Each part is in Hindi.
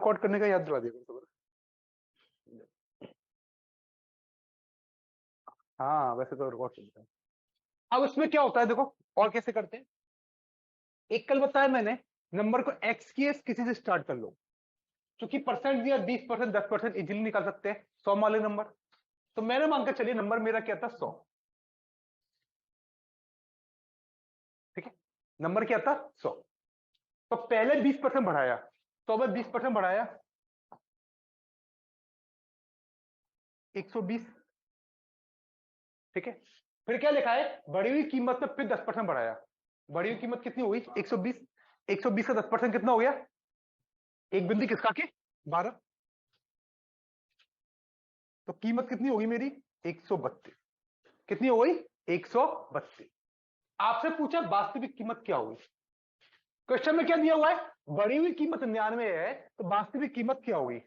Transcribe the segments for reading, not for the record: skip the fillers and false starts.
रिकॉर्ड करने का याद दिला दिया करो। हाँ वैसे तो रिकॉर्ड चलता है। अब इसमें क्या होता है देखो, और कैसे करते हैं। एक कल बताया मैंने, नंबर को एक्स की किसी से स्टार्ट कर लो, क्योंकि परसेंट दिया 20%, 10% इजीली निकाल सकते हैं 100 वाले नंबर। तो मैंने मान के चलिए नंबर मेरा क्या था 100, ठीक है, नंबर क्या था 100। तो पहले 20% बढ़ाया, 100 में 20% बढ़ाया 120, ठीक है। फिर क्या लिखा है, बढ़ी हुई कीमत में फिर 10% बढ़ाया, बढ़ी हुई कीमत कितनी हुई 120, 120 का 10% कितना हो गया, एक बिंदी किसका के 12, तो कीमत कितनी होगी मेरी 132, कितनी हो गई 132। आपसे पूछा वास्तविक कीमत क्या होगी, क्वेश्चन में क्या दिया हुआ है, बढ़ी हुई कीमत 99 है तो वास्तविक कीमत क्या होगी।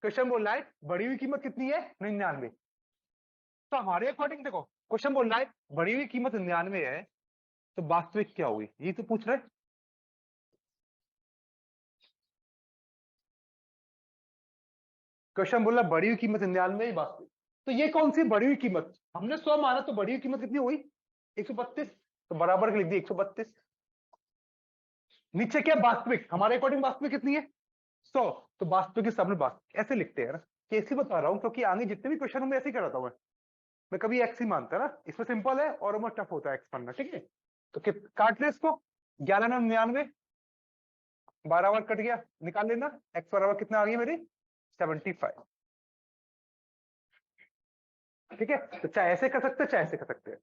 क्वेश्चन बोल रहा है बढ़ी हुई कीमत कितनी है 99, तो हमारे अकॉर्डिंग देखो क्वेश्चन बोल रहा है बढ़ी हुई कीमत 99 है तो वास्तविक क्या होगी, ये तो पूछ रहे हैं। क्वेश्चन बोला बढ़ी हुई कीमत 99 वास्तविक, तो ये कौन सी बढ़ी हुई कीमत, हमने 100 माना तो बढ़ी हुई कीमत कितनी हुई 132, तो बराबर के लिख दी 132। नीचे क्या वास्तविक, हमारे अकॉर्डिंग वास्तविक कितनी है 100, तो वास्तविक के सामने वास्तविक ऐसे लिखते हैं ना, कैसे बता रहा हूं क्योंकि आगे जितने भी क्वेश्चन में ऐसे ही कराता हूं मैं कभी एक्स ही मानता ना, इसमें सिंपल है और में टफ होता है एक्स मानना, ठीक है। तो काट ले इसको, 11 में 99, 12 बार कट गया, निकाल लेना एक्स बराबर कितना आ गई मेरी 75, ठीक है। तो चाहे ऐसे कर सकते हैं चाहे ऐसे कर सकते हैं।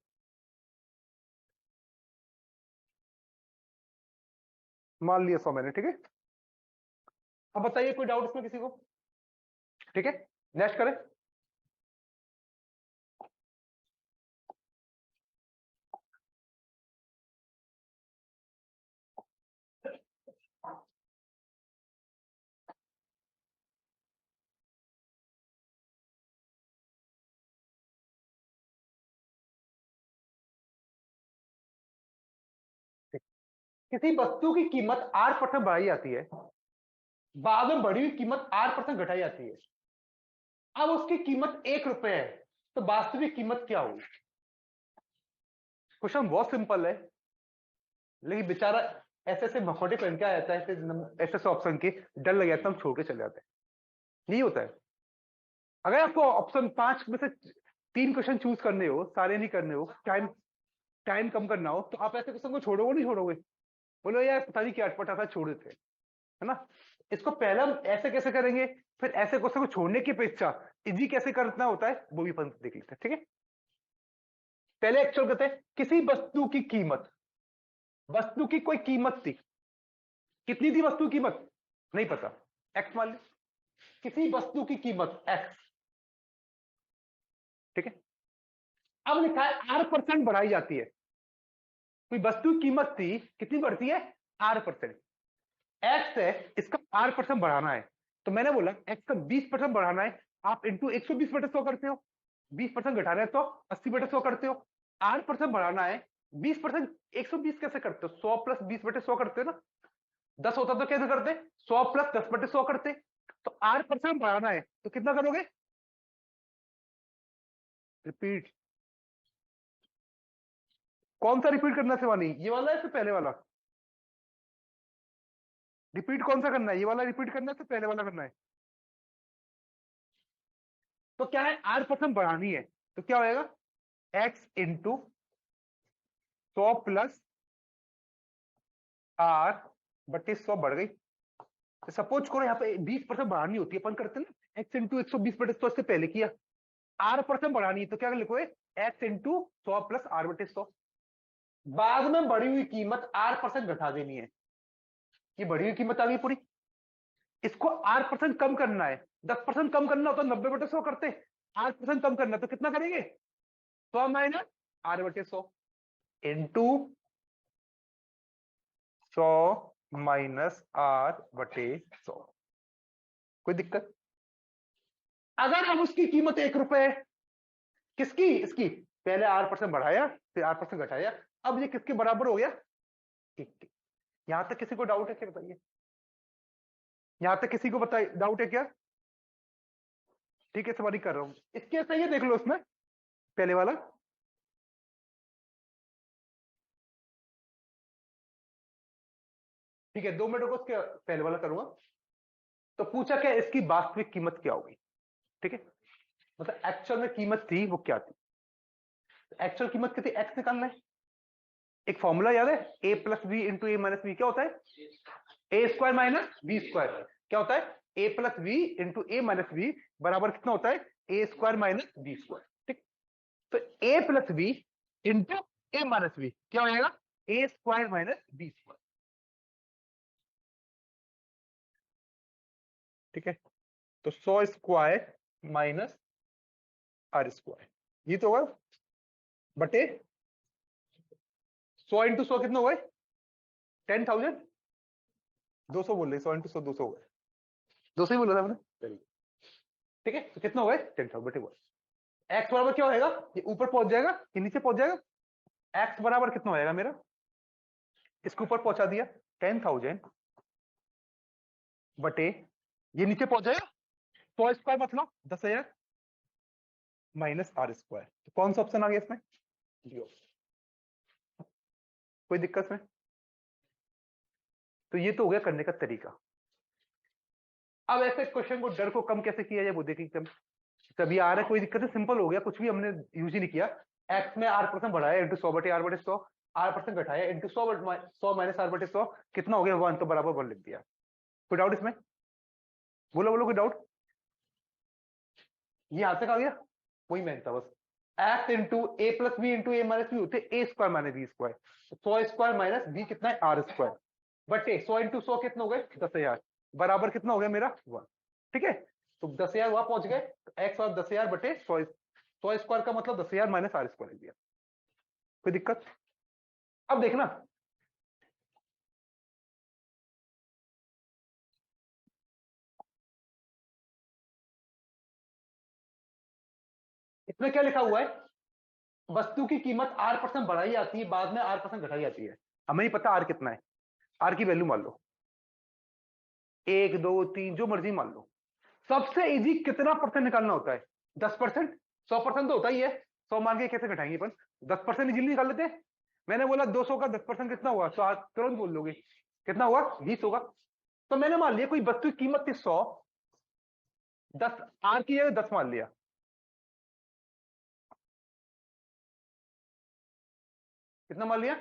मान लिया 100 मैंने, ठीक है। अब बताइए कोई डाउट इसमें किसी को, ठीक है, नेक्स्ट करें। किसी वस्तु की कीमत 8% बढ़ाई जाती है, बाद में बढ़ी हुई कीमत 8% घटाई जाती है, अब उसकी कीमत 1 रुपए है, तो वास्तविक कीमत क्या होगी। क्वेश्चन बहुत सिंपल है, लेकिन बेचारा ऐसे ऐसे मखौटे पहन के आ जाता है, ऐसे ऐसे ऑप्शन के डर लग जाता है, हम छोड़ के चले जाते हैं, नहीं होता है। अगर आपको ऑप्शन 5 में से 3 क्वेश्चन चूज करने हो, सारे नहीं करने हो, टाइम टाइम कम करना हो, तो आप ऐसे क्वेश्चन को छोड़ोगे नहीं छोड़ोगे, बोलो यार पता नहीं क्या अटपटा था छोड़ देते, है ना। इसको पहले हम ऐसे कैसे करेंगे, फिर ऐसे क्वेश्चन को छोड़ने की अपेक्षा इजी कैसे करना होता है वो भी अपन देख लेते हैं, ठीक है। पहले एक्चुअल करते हैं, किसी वस्तु की कीमत, वस्तु की कोई कीमत थी, कितनी थी वस्तु की कीमत नहीं पता, एक्स मान ली, किसी वस्तु की कीमत एक्स, ठीक है। अब लिखा है 8% बढ़ाई जाती है, कोई वस्तु की कीमत थी कितनी बढ़ती है 8%, एक्स है इसका 8% बढ़ाना है, तो मैंने बोला एक्स का 20% बढ़ाना है, आप इंटू 120/100 करते हो, 20% घटाना है तो 80/100 करते हो, 8% बढ़ाना है 20%, 120 कैसे करते हो 100 प्लस 20/100 करते हो ना, 10 होता तो कैसे करते 100 प्लस 10/100 करते, तो 8% बढ़ाना है तो कितना करोगे, रिपीट, कौन सा रिपीट करना है वाली, ये वाला है फिर पहले वाला, रिपीट कौन सा करना है, ये वाला रिपीट करना है फिर पहले वाला करना है, तो क्या है 8% बढ़ानी है, तो क्या होएगा एक्स इंटू 100 प्लस आर बटे 100 बढ़ गई, तो सपोज करो यहाँ पे 20% बढ़ानी होती है, अपन करते हैं ना एक्स इंटू 120/100, इससे पहले किया, 8% बढ़ानी है तो क्या लिखोगे एक्स इंटू 100 प्लस आर बटे 100, बाद में बढ़ी हुई कीमत 8% घटा देनी है, ये बढ़ी हुई कीमत आ गई पूरी, इसको 8% कम करना है, 10% कम करना हो तो 90/100 करते, 8% कम करना तो कितना करेंगे 100 माइनस आर बटे 100 इंटू 100 माइनस आर बटे 100, कोई दिक्कत। अगर हम उसकी कीमत 1 रुपए है, किसकी इसकी, पहले 8% बढ़ाया फिर 8% घटाया, अब ये किसके बराबर हो गया, ठीक ठीक। यहां तक किसी को डाउट है क्या बताइए। यहां तक किसी को पता डाउट है क्या? ठीक है, सवारी कर रहा हूं। इसके सही है, देख लो उसमें पहले वाला। ठीक है, 2 मिनट को उसके पहले वाला करूंगा। तो पूछा क्या, इसकी वास्तविक कीमत क्या होगी? ठीक है, मतलब एक्चुअल में कीमत थी वो क्या थी? एक्चुअल कीमत कितनी, एक्स निकालना है। एक फॉर्मूला याद है, ए plus b into a minus B क्या होता है? ए स्क्वायर माइनस बी स्क्वायर। क्या होता है? ए plus b into a minus B बराबर कितना होता है? ए स्क्वायर माइनस बी स्क्वायर। ठीक, तो ए plus b into a minus B क्या हो जाएगा? ए स्क्वायर माइनस बी स्क्वायर। ठीक है, तो 100 स्क्वायर माइनस आर स्क्वायर, ये तो होगा बटे 100 इंटू 100 कितना हुआ? 10,000। 200 बोल रहे, 100 इंटू 100 200 हुआ। 200 ही बोला था मैंने। ठीक है, तो कितना हुआ? 10,000 बटे 1। एक्स बराबर क्या होगा? ये ऊपर पहुंच जाएगा, ये नीचे पहुंच जाएगा। एक्स बराबर कितना होएगा मेरा? इसके ऊपर पहुंचा दिया 10,000 बटे, ये नीचे पहुंच जाएगा 100 स्क्वायर मतलब 10,000 माइनस आर स्क्वायर। तो कौन सा ऑप्शन आ गया इसमें? D option. कोई दिक्कत में? तो ये तो हो गया करने का तरीका। अब ऐसे क्वेश्चन को, डर को कम कैसे किया जाए वो देखेंगे। तभी आ रहा है, कोई दिक्कत है, सिंपल हो गया, कुछ भी हमने यूज ही नहीं किया। एक्स में आर परसेंट बढ़ाया इंटू 100 बटे आर बटे 100, आर परसेंट घटाया इंटू 100 माइनस आर बटे 100 कितना हो गया? 1, तो बराबर 1 लिख दिया। कोई डाउट इसमें? बोलो बोलो, कोई डाउट? ये यहां तक आ गया, वही मैंने था बस। X into a plus b into a minus b होते a square minus b square. 100 square minus b कितना है? आर स्क्वायर बटे 100 इंटू 100 कितना हो गए? 10,000 बराबर कितना हो गया मेरा? 1। ठीक है, तो 10,000 वहां पहुंच गए। एक्स और 10,000 बटे 100 स्क्वायर का मतलब 10,000 माइनस आर स्क्वायर लिख दिया। कोई दिक्कत? अब देखना, इसमें क्या लिखा हुआ है? वस्तु की कीमत आर परसेंट बढ़ाई जाती है, बाद में आर परसेंट घटाई जाती है। हमें नहीं पता आर कितना है। आर की वैल्यू मान लो 1 2 3 जो मर्जी मान लो। सबसे इजी कितना परसेंट निकालना होता है? 10%। 100% तो होता ही है, 100 मान के कैसे घटाएंगे अपन? 10% इजीली निकाल लेते हैं। मैंने बोला 200 का 10% कितना हुआ? तो आप तुरंत बोल लोगे कितना हुआ? 20 होगा। तो मैंने मान लिया कोई वस्तु की कीमत थी 100, 10 आर की है 10 मान लिया। कितना मान लिया?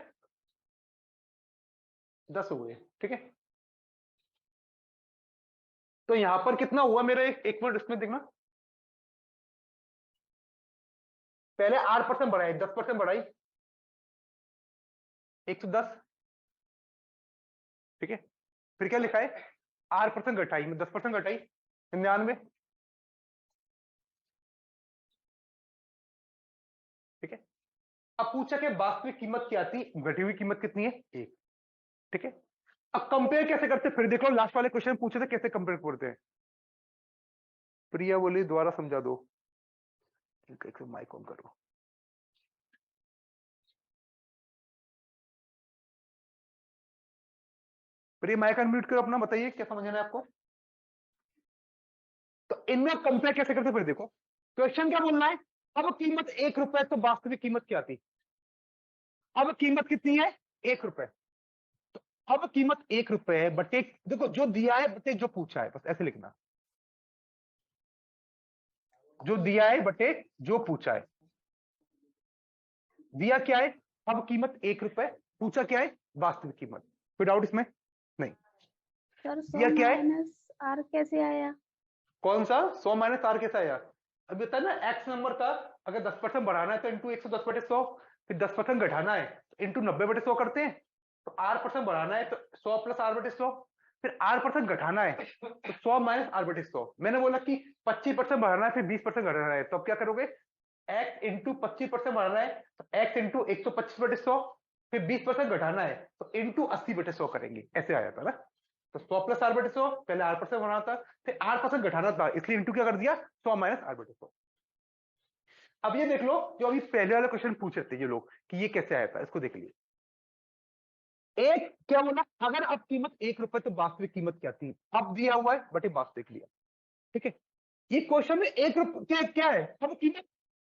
10 हो गए। ठीक है, तो यहां पर कितना हुआ मेरा? एक मिनट इसमें देखना। पहले आर परसेंट बढ़ाई, 10% बढ़ाई 110। ठीक है, फिर क्या लिखा है? आर परसेंट घटाई में 10% घटाई 99। ठीक है, अब पूछा कि वास्तविक कीमत क्या थी, घटी हुई कीमत कितनी है? 1। ठीक है, अब कंपेयर कैसे करते? फिर देख लो, लास्ट वाले क्वेश्चन पूछे थे कैसे कंपेयर करते हैं। प्रिया बोली दोबारा समझा दो। एक माइक ऑन करो। प्रिया माइक अनम्यूट करो अपना, बताइए क्या समझना है आपको। तो इनमें कंपेयर कैसे करते फिर देखो। क्वेश्चन क्या बोलना है? अब कीमत 1 रुपए, तो वास्तविक कीमत क्या थी? अब कीमत कितनी है? 1 रुपए। अब कीमत 1 रुपए है बटे, देखो जो दिया है बटे जो पूछा है, बस ऐसे लिखना। जो दिया है बटे जो पूछा है। दिया क्या है? अब कीमत 1 रुपए, पूछा क्या है? वास्तविक कीमत। कोई डाउट इसमें? नहीं। सर 100 दिया क्या है? माइनस आर कैसे आया? कौन सा 100 माइनस आर कैसा आया? अभी बताया ना, एक्स नंबर का अगर 10% बढ़ाना है तो इंटू 110 बटे 100, फिर 10% घटाना है तो इंटू 90 बटे 100 करते हैं। तो आर परसेंट बढ़ाना है तो 100 प्लस आर बटे 100, फिर आर परसेंट घटाना है तो 100 माइनस आर बटे 100। मैंने बोला कि 25% बढ़ाना है फिर 20% घटाना है, तो अब क्या करोगे? एक्स इंटू 25% बढ़ाना है तो एक्स इंटू 125 बटे 100, फिर 20% घटाना है तो इंटू 80 बटे 100 करेंगे। ऐसे आया था ना। तो 100 प्लस आर बटे 100, पहले आर परसेंट बढ़ाना था फिर आर परसेंट घटाना था, इसलिए इंटू क्या कर दिया? 100 माइनस आर बटे 100। अब ये देख लो, जो अभी पहले वाले क्वेश्चन पूछ रहे थे ये लोग कि ये कैसे आया था, इसको देख लिए। एक क्या बोला, अगर अब कीमत 1 रुपए तो वास्तविक कीमत क्या थी, अब दिया हुआ है बटे वास्तविक लिया। ठीक है, ये क्वेश्चन में 1 रुपए क्या है, अब कीमत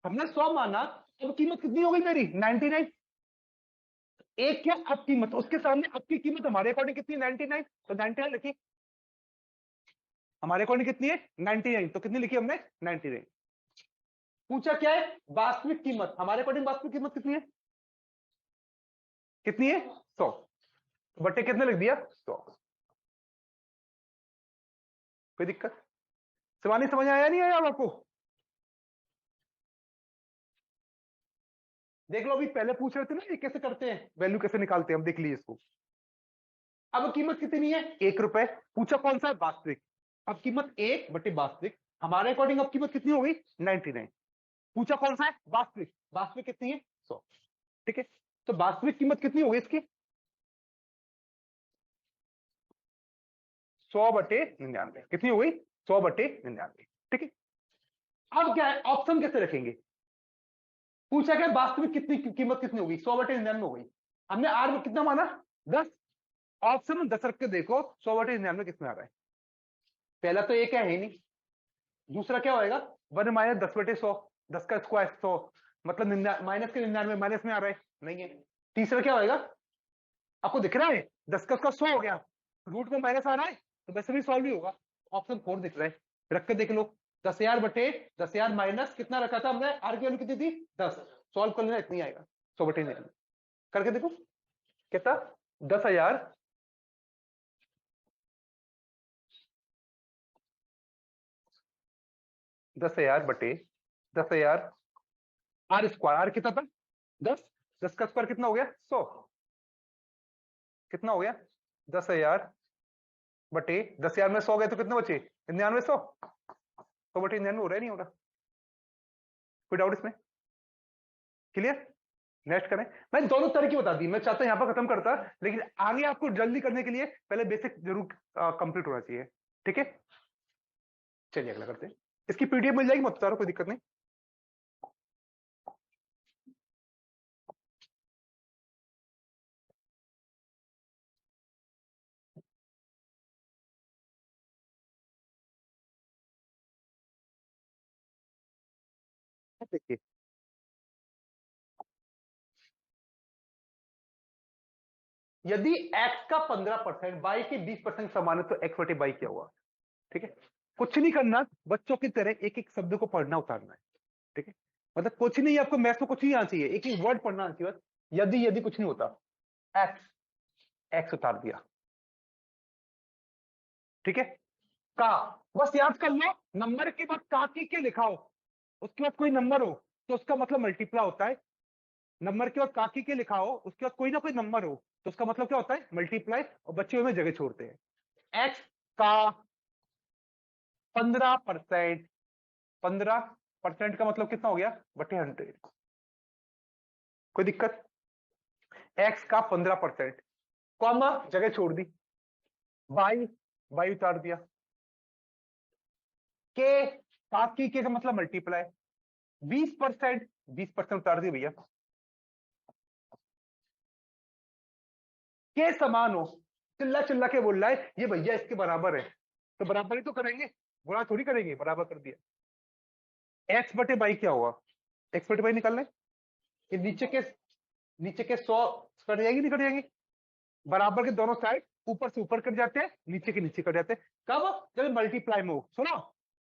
हमने 100 माना, अब कीमत कितनी हो गई मेरी 99। एक क्या अब कीमत, उसके सामने अब की कीमत हमारे अकॉर्डिंग कितनी 99, तो 99 लिखी। हमारे अकॉर्डिंग कितनी है 99, तो कितनी लिखी हमने 99। पूछा क्या है वास्तविक कीमत, हमारे अकॉर्डिंग वास्तविक कीमत कितनी है, कितनी है 100, तो बट्टे कितने लिख दिया 100। कोई दिक्कत, शिवानी समझ आया नहीं आया आपको? देख लो, अभी पहले पूछ रहे थे ना ये कैसे करते हैं, वैल्यू कैसे निकालते हैं, हम देख लीजिए इसको। अब कीमत कितनी है 1 रुपए, पूछा कौन सा है वास्तविक, अब कीमत 1 बटे वास्तविक, हमारे अकॉर्डिंग अब कीमत कितनी हो गई 99। पूछा कौन सा है वास्तविक, वास्तविक कितनी है 100। ठीक है, तो वास्तविक कीमत कितनी हो गई इसकी 100 बटे 99, कितनी हो गई 100 बटे 99। ठीक है, अब क्या है ऑप्शन कैसे रखेंगे, पूछा क्या वास्तविक कितनी कीमत कितनी होगी 100 बटे 99 हो गई, हमने आर में कितना माना 10, ऑप्शन में 10 रख के देखो 100 बटे 99 कितने आ रहा है। पहला तो एक है ही नहीं, दूसरा क्या होएगा 1 माइनस 10 बटे 100, 10 का स्क्वायर 100, मतलब माइनस के 99 माइनस में आ रहा है, नहीं है। तीसरा क्या होएगा, आपको दिख रहा है 10 का उसका 100 हो गया, रूट में माइनस आ रहा है, तो वैसे भी सॉल्व ही होगा। ऑप्शन 4 दिख रहा है, रख के देख लो 10,000 बटे 10,000 माइनस कितना रखा था हमने, आर की वैल्यू कितनी थी 10, सॉल्व कर लेना इतनी आएगा 100 बटे 99, करके देखो कितना 10,000 10,000 बटे 10,000 आर स्क्वायर, आर कितना था 10, 10 का स्क्वायर कितना हो गया 100, कितना हो गया 10,000 बटे 10,000 में 100 गए तो कितने बचे 99, 100 बटे 99 हो रहा है नहीं हो रहा, कोई डाउट इसमें, क्लियर। नेक्स्ट करें, मैं दोनों तरीके बता दी, मैं चाहता हूं यहां पर खत्म करता, लेकिन आगे आपको जल्दी करने के लिए पहले बेसिक जरूर कंप्लीट होना चाहिए। ठीक है, चलिए अगला करते हैं, इसकी पीडीएफ मिल जाएगी, मत उतारो कोई दिक्कत नहीं। देखिए यदि x का 15% y के 20% समान है तो x बटे y क्या हुआ। ठीक है, कुछ नहीं करना, बच्चों की तरह एक एक शब्द को पढ़ना उतारना है। ठीक है, मतलब कुछ नहीं, आपको मैथ्स में कुछ नहीं आना चाहिए, एक एक वर्ड पढ़ना आना चाहिए बस। यदि यदि कुछ नहीं होता, x उतार दिया। ठीक है, का बस याद कर लो, नंबर के बाद का के लिखा हो, उसके बाद कोई नंबर हो तो उसका मतलब मल्टीप्लाई होता है, नंबर के बाद काकी के लिखा हो उसके बाद कोई ना कोई नंबर हो तो उसका मतलब क्या होता है मल्टीप्लाई, और बच्चे में जगह छोड़ते हैं। x का 15%, 15% का मतलब कितना हो गया बटे 100, कोई दिक्कत, x का 15%, कॉमा जगह छोड़ दी, बाई बाई उतार दिया, के काकी के का मतलब मल्टीप्लाई, 20%, 20% उतार दिया भैया, के समान हो, चिल्ला चिल्ला के बोल रहा है ये भैया इसके बराबर है, तो बराबर ही तो करेंगे, गुणा थोड़ी करेंगे, बराबर कर दिया। एक्स बटे बाई क्या हुआ, एक्स बटे बाई निकालना है, ये नीचे के 100 कट जाएगी नहीं कट जाएंगे, बराबर के दोनों साइड ऊपर से ऊपर कट जाते हैं, नीचे के नीचे कट जाते हैं, कब जब मल्टीप्लाई में हो। सुनो,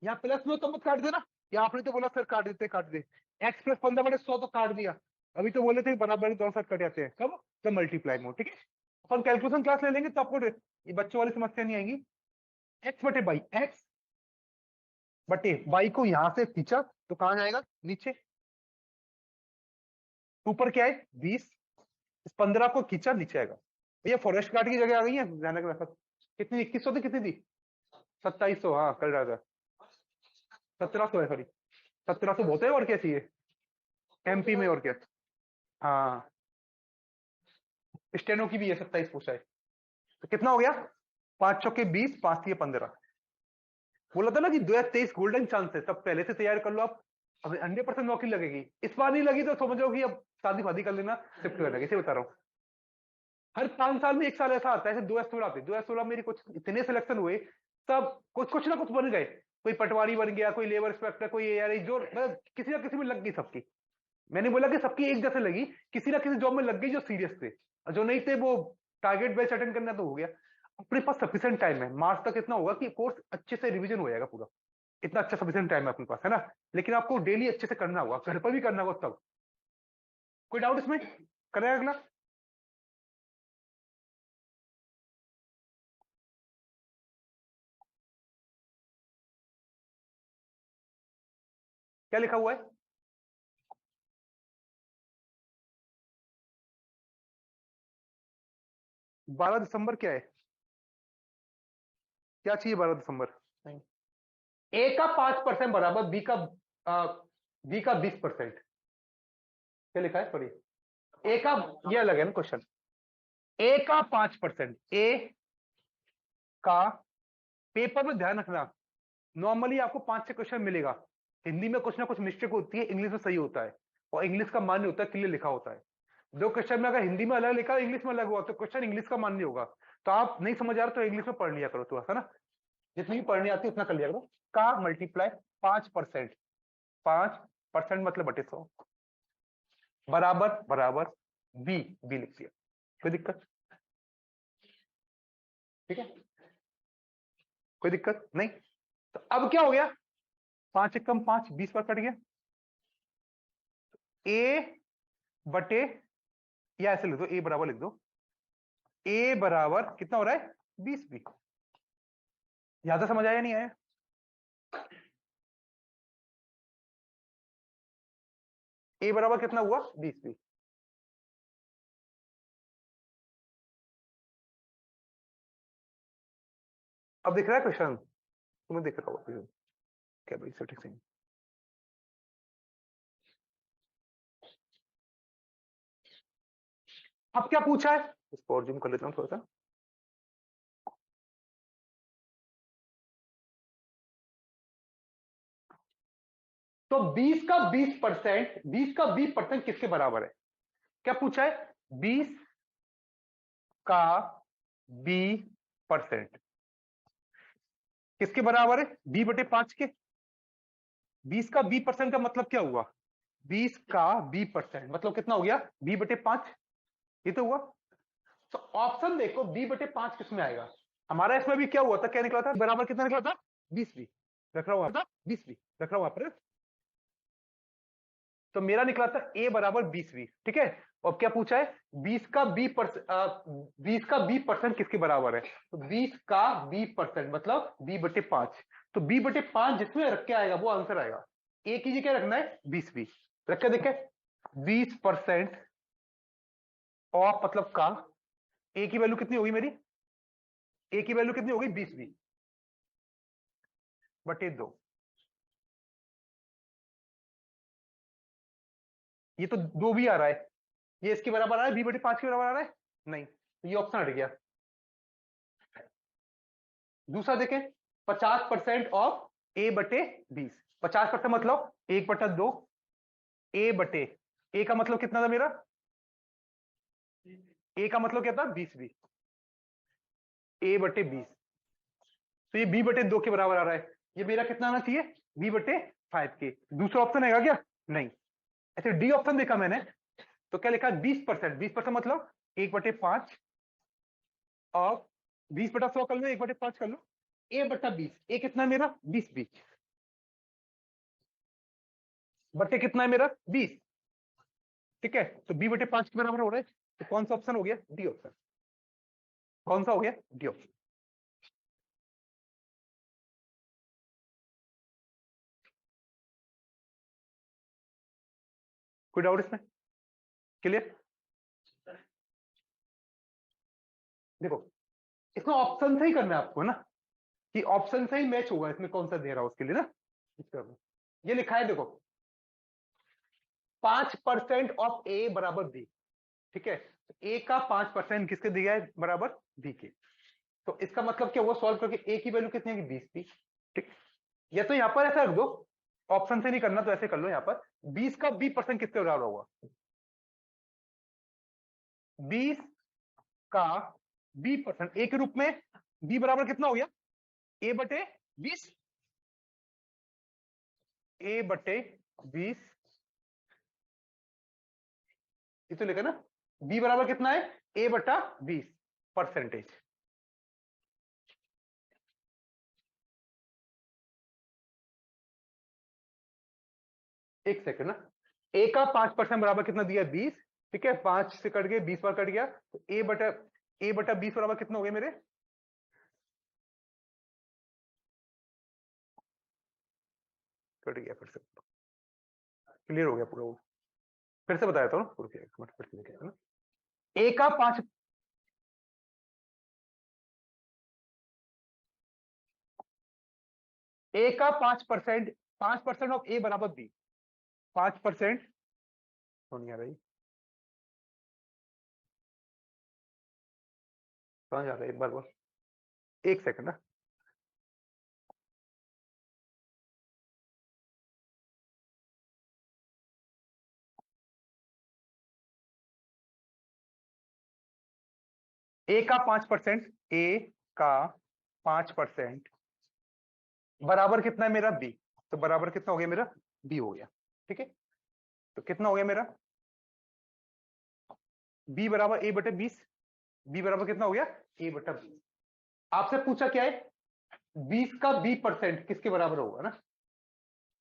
यहाँ प्लस में हो तो मत काट देना, या आपने तो बोला सर काट दे, एक्स प्लस 15 बटे 100 तो काट दिया, अभी तो बोले थे बराबर के दोनों साइड कट जाते हैं, कब जब मल्टीप्लाई में हो। ठीक है, अपन कैलकुलेशन क्लास ले लेंगे तो आपको ये बच्चों वाली समस्या नहीं आएंगी। एक्स बटे बाई, एक्स बटे बाई को यहां से खींचा तो कहां जाएगा नीचे, ऊपर क्या है 20, इस 15 को खींचा नीचे आएगा, भैया फॉरेस्ट गार्ड की जगह आ गई है ध्यान रखना। कितनी 2100 थी, कितनी थी 2700, हाँ कर रहा था 1700 है, सॉरी 1700 बहुत है, और क्या चाहिए एमपी में, और क्या। हाँ स्टेनो की भी है 27 पूछा है, तो कितना हो गया 5 चौके 20, 5 ये 15, बोला था ना कि 2023 गोल्डन चांस है, तब पहले से तैयार कर लो आप, अब 100% नौकरी लगेगी, इस बार नहीं लगी तो समझो कि अब शादी फादी कर लेना, शिफ्ट कर लगे, बता रहा हूँ। हर 5 साल में 1 साल ऐसा आता है, ऐसे 2016 पे 2016 मेरी कुछ इतने सिलेक्शन हुए, सब कुछ ना कुछ बन गए। कोई पटवारी बन गया, कोई लेबर इंस्पेक्टर, कोई एआरआई, जो मतलब किसी ना किसी में लग गई सबकी। मैंने बोला कि सबकी एक जैसे लगी, किसी ना किसी जॉब में लग गई जो सीरियस थे, और जो नहीं थे वो टारगेट बेस्ड अटेंड करना तो हो गया। अपने पास सफिशिएंट टाइम है, मार्च तक इतना होगा कि कोर्स अच्छे से रिवीजन हो जाएगा पूरा। इतना अच्छा सफिशिएंट टाइम है अपने पास, है ना। लेकिन आपको डेली अच्छे से करना होगा, घर पर भी करना होगा तब। कोई डाउट इसमें? करें अगला। क्या लिखा हुआ है? 12 दिसंबर क्या है? क्या चाहिए 12 दिसंबर? ए का 5% बराबर बी का 20%। क्या लिखा है पढ़िए। ए का, ये अलग है ना क्वेश्चन। ए का 5%, ए का, पेपर में ध्यान रखना, नॉर्मली आपको 5 से क्वेश्चन मिलेगा। हिंदी में कुछ ना कुछ मिस्टेक होती है, इंग्लिश में सही होता है, और इंग्लिश का मान्य होता है, क्लियर लिखा होता है। दो क्वेश्चन में अगर हिंदी में अलग लिखा, इंग्लिश में अलग हुआ, तो क्वेश्चन इंग्लिश का मान्य होगा। तो आप नहीं समझ आ रहा तो इंग्लिश में पढ़ लिया करो थोड़ा सा ना, जितनी भी पढ़नी आती है उतना कर लिया करो। का मल्टीप्लाई 5%, 5% मतलब बटे 100, बराबर बराबर बी, बी लिख दिया। कोई दिक्कत? ठीक है, कोई दिक्कत नहीं। तो अब क्या हो गया, 5 एकम 5, 20 पर कट गया। ए बटे, या ऐसे लिख दो, ए बराबर लिख दो, ए बराबर कितना हो रहा है, 20 बी। ज्यादा समझ आया नहीं आया? ए बराबर कितना हुआ, 20 बी। अब दिख रहा है क्वेश्चन? तुम्हें दिख रहा होगा क्या भाई, सर ठीक से? अब क्या पूछा है, इसको और जूम कर लेता हूं थोड़ा सा। तो 20 का 20%, 20 का 20% किसके बराबर है? क्या पूछा है, 20 का 20% किसके बराबर है, b/5 के। 20 का 20% का मतलब क्या हुआ, 20 का 20% मतलब कितना हो गया, b/5। ये तो हुआ। तो ऑप्शन देखो, b/5 किस में आएगा? हमारा इसमें भी क्या हुआ था, क्या निकला था, बराबर कितना निकला था, 20 बी। रख रहा हूं, 20 बी रख रहा हूं पर। तो मेरा निकला था ए बराबर 20 बी, ठीक है। और क्या पूछा है, 20 का 20% किसके बराबर है, तो 20 का 20% मतलब b/5। तो b/5 जिसमें रख के आएगा वो आंसर आएगा। ए की जगह रखना है 20 बी, रख के देखे, 20% ऑफ मतलब का, ए की वैल्यू कितनी होगी मेरी, ए की वैल्यू कितनी होगी, 20 बी/2। ये तो 2 भी आ रहा है, ये इसके बराबर आ रहा है, b/5 के बराबर आ रहा है, नहीं, तो ये ऑप्शन हट गया। दूसरा देखें, 50% ऑफ a/20। 50% मतलब 1/2, a/, ए का मतलब कितना था मेरा, ए का मतलब क्या था, 20 बी, a/20। तो ये b/2 के बराबर आ रहा है। ये मेरा कितना आना चाहिए, b/5 के। दूसरा ऑप्शन आएगा क्या, नहीं। ऐसे डी ऑप्शन देखा मैंने, तो क्या लिखा, 20%, 20% मतलब 1/5 और 20/100 कर लो, 1/5 कर लो, a/20। ए कितना है मेरा, 20 बी, बटे कितना है मेरा, 20। ठीक है, तो b/5 के बराबर हो रहा है। तो कौन सा ऑप्शन हो गया, डी ऑप्शन। कौन सा हो गया, डी ऑप्शन। कोई डाउट इसमें, क्लियर? देखो, इसमें ऑप्शन से ही करना है आपको ना, कि ऑप्शन से ही मैच होगा इसमें कौन सा दे रहा है उसके लिए ना। ये लिखा है देखो, 5% ऑफ ए बराबर बी, ठीक है। ए का 5% किसके दिया है, बराबर बी के। तो इसका मतलब क्या हुआ, सॉल्व करके ए की वैल्यू कितनी है, 20 थी, ठीक। या तो यहां पर ऐसा रख दो, ऑप्शन से नहीं करना तो ऐसे कर लो, यहां पर 20 का 20% किसके बराबर होगा, 20 का b% ए के रूप में b बराबर कितना हो गया a बटे 20 a बटे 20 ये तो लिखा ना b बराबर कितना है a बटा 20%। एक सेकंड ना a का 5% बराबर कितना दिया 20 ठीक है 5 से कट गए 20 बार कट गया तो a बटा 20 बराबर कितना हो गया मेरे कट गया फिर से क्लियर हो गया पूरा वो फिर से बताया था ना पूरा फिर से देखिए ना a का 5 a का 5% ऑफ a बराबर b 5% तो नहीं आ रही कहां जा रहा है एक बार बोल एक सेकंड ना a का 5% a का 5% बराबर कितना है मेरा b तो बराबर कितना हो गया मेरा b हो गया ठीक है तो कितना हो गया मेरा b बराबर a बटे 20 b बराबर कितना हो गया a बटा 20 आपसे पूछा क्या है 20 का b% किसके बराबर होगा ना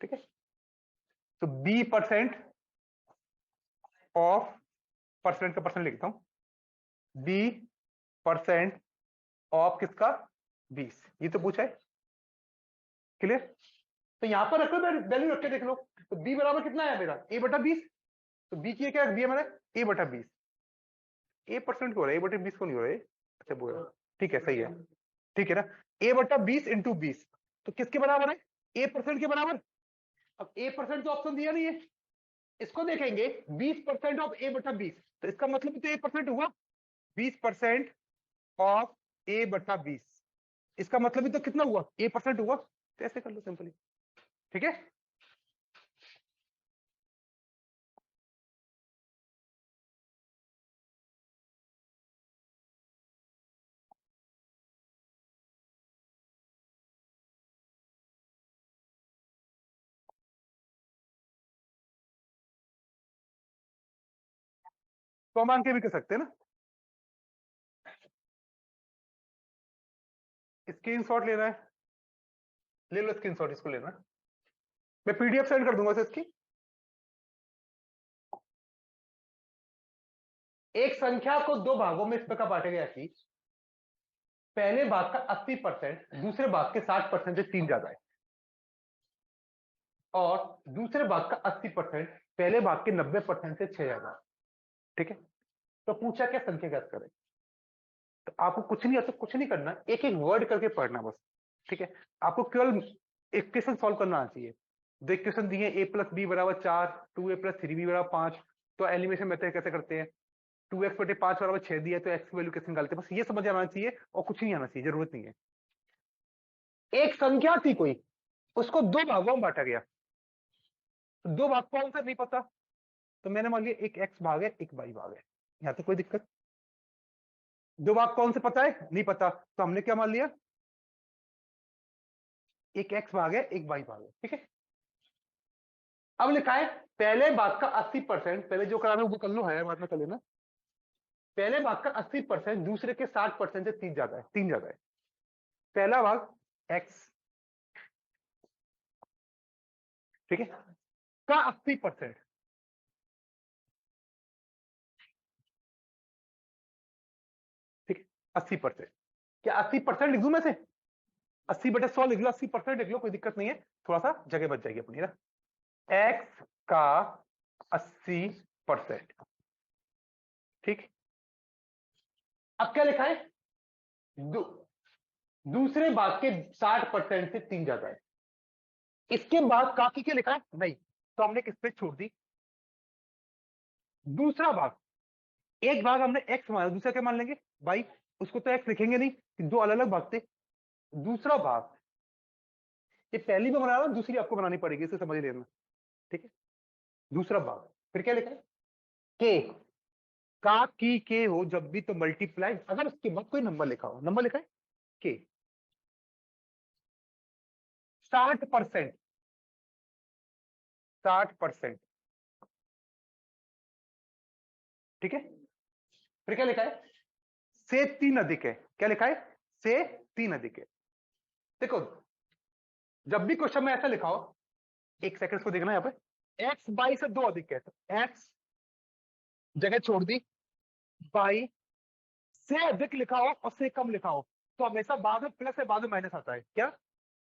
ठीक है तो b% ऑफ परसेंट का परसेंट लिखता हूं b% ऑफ किसका 20 ये तो पूछा है क्लियर तो यहां पर रखो वैल्यू रख के देख लो तो b बराबर कितना है मेरा a बटा 20 तो b की क्या दिया मैंने a बटा 20 a% क्यों हो रहा है a बटे 20 को नहीं हो रहा है अच्छा बोला ठीक है सही है ठीक है ना a बटा 20 इंटू 20 तो किसके बराबर है a% के बराबर अब a% तो ऑप्शन दिया नहीं है इसको देखेंगे 20% ऑफ a बटा 20 तो इसका मतलब तो a% हुआ 20% ऑफ a बटा 20 इसका मतलब भी तो कितना हुआ a% हुआ तो ऐसे कर लो सिंपली ठीक है तो मान के भी कर सकते हैं ना स्क्रीनशॉट लेना है ले लो स्क्रीनशॉट इसको लेना मैं पीडीएफ सेंड कर दूंगा इसकी एक संख्या को दो भागों में इस प्रकार बांटा गया कि पहले भाग का 80% दूसरे भाग के 60% से 3 ज्यादा है और दूसरे भाग का 80% पहले भाग के 90% से 6 ज्यादा है ठीक है तो पूछा क्या संख्या ज्ञात करें तो आपको कुछ नहीं आता कुछ नहीं करना एक एक वर्ड करके पढ़ना बस ठीक है आपको केवल इक्वेशन सॉल्व करना आना चाहिए दो इक्वेशन दिए a प्लस बी बराबर 4 2a प्लस 3b बराबर 5 तो एलिमिनेशन मेथड कैसे करते हैं 2x बटे 5 बराबर 6 दिया तो x की वैल्यू कैसे निकालते हैं बस ये समझ आना चाहिए और कुछ नहीं आना चाहिए जरूरत नहीं है एक संख्या थी कोई उसको दो भागों में बांटा गया तो दो भाग कौन सा नहीं पता तो मैंने मान लिया एक x भाग है एक y भाग है यहां तो कोई दिक्कत दो भाग कौन से पता है नहीं पता तो हमने क्या मान लिया एक x भाग है एक y भाग है ठीक है अब लिखा है पहले भाग का 80% पहले जो कराना है वो कर लो है बाद में कर लेना पहले भाग का 80% दूसरे के 60% से 3 ज्यादा है पहला भाग x ठीक है का 80% ठीक है 80% क्या 80% लिख दूं मैं से 80/100 लिख लो 80% लिख लो कोई दिक्कत नहीं है थोड़ा सा जगह बच जाएगी अपनी ना x का 80% ठीक अब क्या लिखा है दूसरे भाग के 60% से 3 ज्यादा है इसके बाद काकी क्या लिखा है नहीं तो हमने किस पे छोड़ दी दूसरा भाग एक भाग हमने x माना दूसरा क्या मान लेंगे y उसको तो x लिखेंगे नहीं दो अलग अलग भाग थे दूसरा भाग ये पहली में बना रहा दूसरी आपको बनानी पड़ेगी इसे समझ लेना ठीक है दूसरा भाग फिर क्या लिखा है k का की के हो जब भी तो मल्टीप्लाई, अगर उसके बाद कोई नंबर लिखा हो, नंबर लिखा है के 60%, 60%, ठीक है। फिर क्या लिखा है, से 3 अधिक है, क्या लिखा है, से 3 अधिक है। देखो जब भी क्वेश्चन में ऐसा लिखा हो, एक सेकंड को देखना, यहाँ पे x बाई से 2 अधिक है, तो x जगह छोड़ दी, बाई से अधिक लिखा हो और से कम लिखा हो तो हमेशा बाद में प्लस या बाद में माइनस आता है। क्या,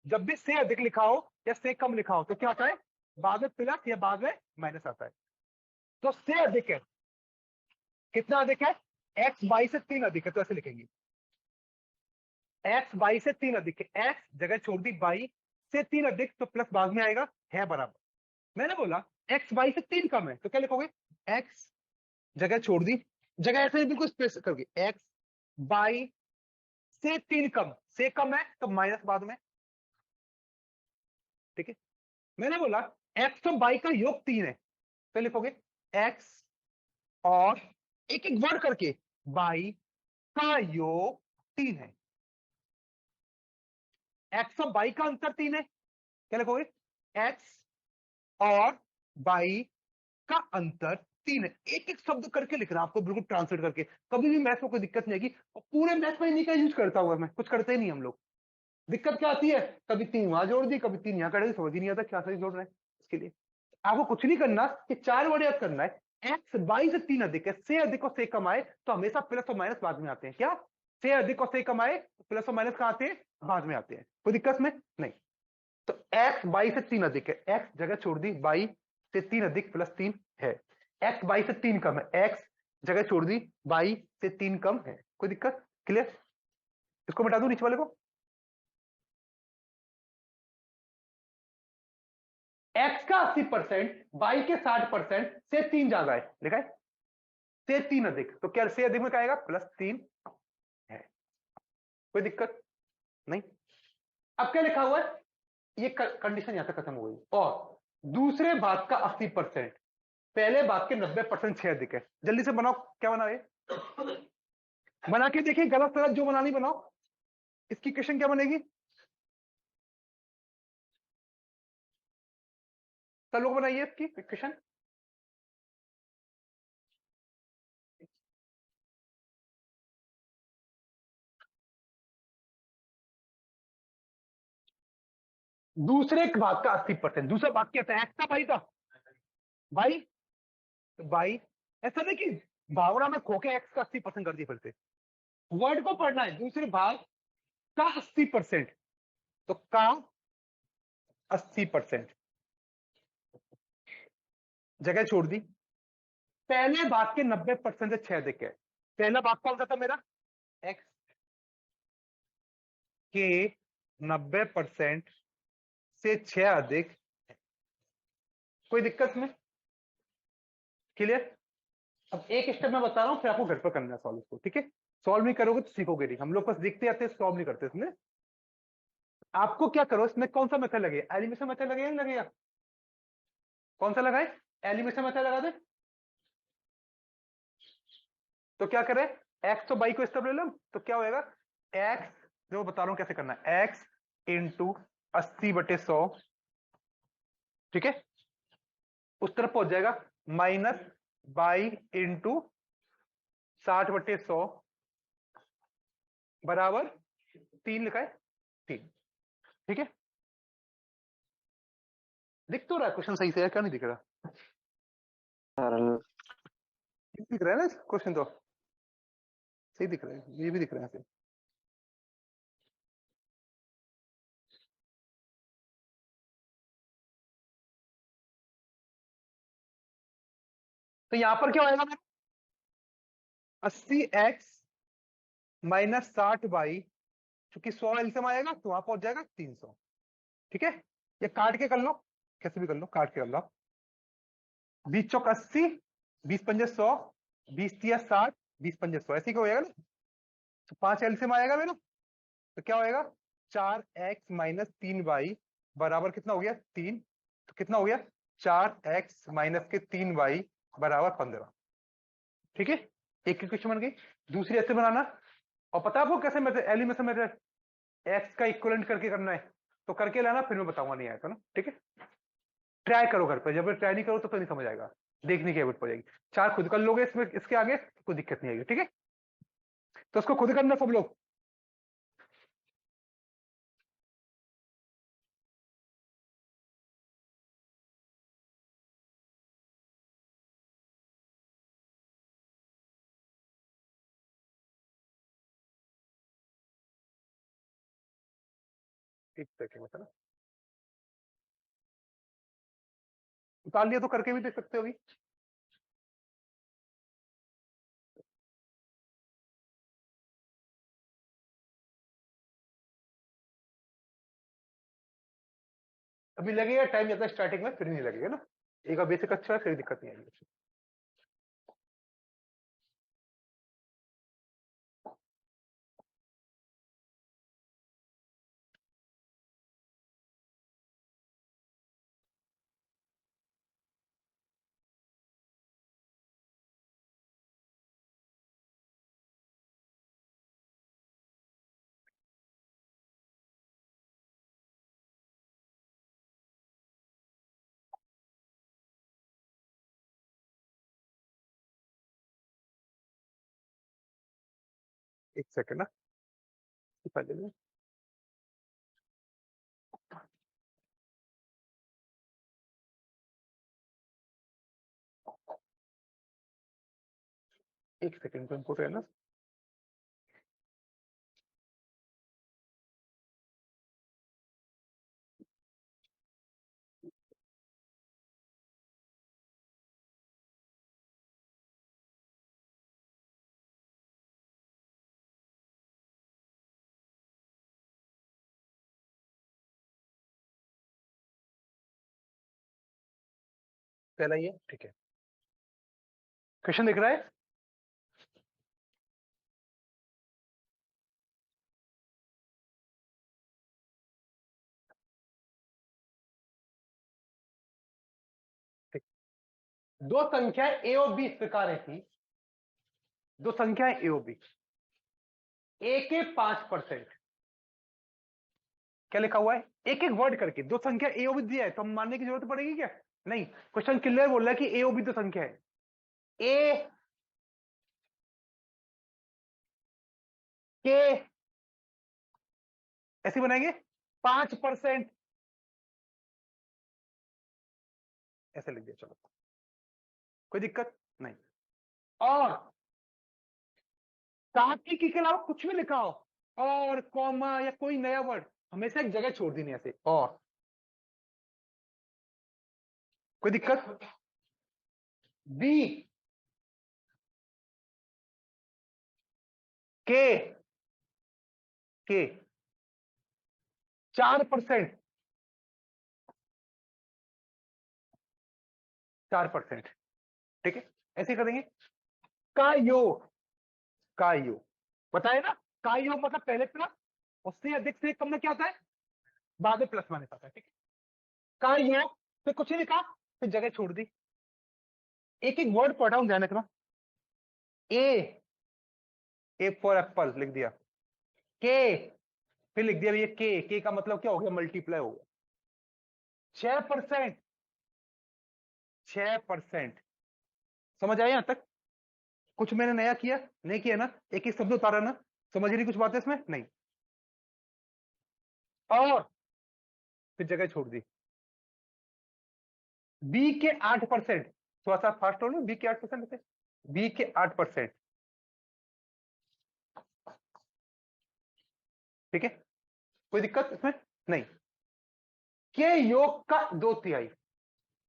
जब भी से अधिक लिखा हो या से कम लिखा हो तो क्या आता है, बाद में प्लस या बाद में माइनस आता है। तो से अधिक है, कितना अधिक है, x बाई से 3 अधिक है, तो ऐसे लिखेंगे x बाई से 3 अधिक है, x जगह छोड़ दी, बाई से 3 अधिक तो प्लस बाद में आएगा, है बराबर। मैंने बोला x बाई से 3 कम है तो क्या लिखोगे, x जगह छोड़ दी, जगह ऐसे ही बिल्कुल स्पेस करोगे, x बाई से 3 कम, से कम है तो माइनस बाद में, ठीक है। मैंने बोला x तो बाई का योग 3 है तो लिखोगे x और एक एक वर्ड करके बाई का योग 3 है, x और बाई का अंतर 3 है, क्या लिखोगे, x और बाई का अंतर 3 है। एक एक शब्द करके लिखना आपको, बिल्कुल ट्रांसलेट करके, कभी भी मैथ में कोई दिक्कत नहीं आएगी। और पूरे मैथ में इन्हीं का यूज करता हुआ मैं, कुछ करते ही नहीं हम लोग। दिक्कत क्या आती है, कभी 3 वहां जोड़ दी, कभी 3 यहाँ कर दी, समझ ही नहीं आता क्या सही जोड़ रहे हैं। इसके लिए आपको कुछ नहीं करना, कि 4 वर्ड याद करना है, एक्स बाई से 3 अधिक है, से अधिक और से कम आए तो हमेशा प्लस और माइनस बाद में आते हैं। क्या, से अधिक और से कम आए तो प्लस और माइनस कहां आते हैं, बाद में आते हैं, कोई दिक्कत में नहीं। तो एक्स बाई से 3 अधिक है, एक्स जगह छोड़ दी, बाई से 3 अधिक प्लस 3 है, एक्स बाई से 3 कम है, एक्स जगह छोड़ दी, बाई से 3 कम है, कोई दिक्कत, क्लियर। इसको मिटा दू नीचे वाले को, एक्स का 80%, बाई के 60% से 3 ज्यादा है, लिखा है से 3 अधिक, तो क्या से अधिक में क्या आएगा, प्लस 3 है, कोई दिक्कत नहीं। अब क्या लिखा हुआ है, ये कंडीशन यहां से खत्म हो गई। और दूसरे भाग का 80%, पहले भाग के 90% से अधिक है। जल्दी से बनाओ, क्या बनाओ, ये बना के देखिए, गलत गलत जो बनानी बनाओ। इसकी क्वेश्चन क्या बनेगी, सब लोग बनाइए इसकी क्वेश्चन। दूसरे भाग का 80%, दूसरा भाग क्या था, एक्स था, बाई था, बाई, तो बाई, ऐसा नहीं कि भावना में खो के एक्स का 80% कर दिया, फिर से वर्ड को पढ़ना है, दूसरे भाग का 80%, तो का 80% जगह छोड़ दी, पहले भाग के 90% से 6 अधिक है। पहला भाग कौन सा था मेरा, एक्स के 90% से 6 अधिक, कोई दिक्कत में, क्लियर। अब एक स्टेप मैं बता रहा हूं, फिर आपको घर पर करना है सॉल्व इसको, ठीक है। सॉल्व नहीं करोगे तो सीखोगे नहीं, हम लोग बस देखते आते हैं, सॉल्व नहीं करते इसमें। आपको क्या करो, इसमें कौन सा मेथड लगे, एलिमिनेशन मेथड लगेगा, नहीं लगेगा, कौन सा लगाए, एलिमिनेशन मेथड लगा दे। तो क्या करें, एक्स तो बाई को स्टेप ले लो, तो क्या होएगा, एक्स जो बता रहा हूं कैसे करना है, एक्स इंटू 80/100, ठीक है, उस तरफ पहुंच जाएगा, माइनस बाई इंटू 60/100 बराबर 3 लिखा है, 3, ठीक है। दिख तो रहा है क्वेश्चन सही से, क्या नहीं दिख रहा, दिख रहा है ना क्वेश्चन, तो सही दिख रहा है, ये भी दिख रहा है। तो यहां पर क्या होएगा, 80x माइनस 60 बाई, चूंकि 100 एलसीएम आएगा तो वहां पहुंच जाएगा 300, ठीक है। ये काट के कर लो, कैसे भी कर लो, काट के कर लो, 20 चौक 80, 20 पंजे 100, 20 तिया 60, 20 पंजे 100, ऐसे ही हो जाएगा ना। तो 5 एलसीएम आएगा मेरा, तो क्या होएगा, 4x माइनस 3 बाई बराबर कितना हो गया, 3, तो कितना हो गया, 4x माइनस के 3 बाई बराबर 15, ठीक है। एक इक्वेशन बन गई। दूसरी ऐसे बनाना, और पता है आपको कैसे मेथड, एलिमिनेशन मेथड, एक्स का इक्वलेंट करके करना है, तो करके लाना, फिर मैं बताऊंगा, नहीं आया तो ना, ठीक है। ट्राई करो घर पर, जब ट्राई नहीं करो तो नहीं समझ आएगा, देखने की हैबिट पड़ जाएगी। चार खुद कर लोगे इसमें, इसके आगे तो कोई दिक्कत नहीं आएगी, ठीक है। तो उसको खुद करना सब लोग। एक सेकेंड मतलब उतार लिया तो करके भी देख सकते हो अभी। अभी लगेगा टाइम ज्यादा स्टार्टिंग में, फिर नहीं लगेगा ना। एक बेसिक अच्छा है, फिर दिक्कत नहीं आएगी। एक सेकेंड ना, पहले में। एक सेकेंड तो इनपुट है ना। पहला ये ठीक है। क्वेश्चन दिख रहा है। ठीक। दो संख्याएं ए और बी इस प्रकार है थी, दो संख्याएं ए और बी, ए के 5%, क्या लिखा हुआ है, एक एक वर्ड करके दो संख्या ए और बी दिया है, तो हम मानने की जरूरत पड़ेगी क्या? नहीं, क्वेश्चन क्लियर बोल रहा है कि ए और बी दो संख्या है। ए के ऐसे बनाएंगे 5%, ऐसे लिख दिया, चलो कोई दिक्कत नहीं। और ताकि के अलावा कुछ भी लिखा हो, और कॉमा या कोई नया वर्ड, हमेशा एक जगह छोड़ देनी ऐसे, और कोई दिक्कत। बी के 4%, 4%, ठीक है, ऐसे करेंगे। का योग, का योग बताए ना, का योग मतलब पहले प्लस, उससे अधिक से कम में क्या आता है, बाद में प्लस माइनस आता है, ठीक है। का योग, फिर कुछ नहीं लिखा, फिर जगह छोड़ दी, एक एक वर्ड पढ़ा हूं, ध्यान रखना। ए, ए फॉर एप्पल लिख दिया, के, फिर लिख दिया भैया के का मतलब क्या हो गया, मल्टीप्लाई हो गया। 6%, 6%, समझ आया यहां तक? कुछ मैंने नया किया नहीं किया ना, एक एक शब्द उतारा ना, समझ रही कुछ बातें इसमें नहीं, और फिर जगह छोड़ दी। बी के 8%, थोड़ा सा फास्ट हो ना, बी के 8%, बी के 8%, ठीक है, कोई दिक्कत इसमें नहीं। के योग का 2/3,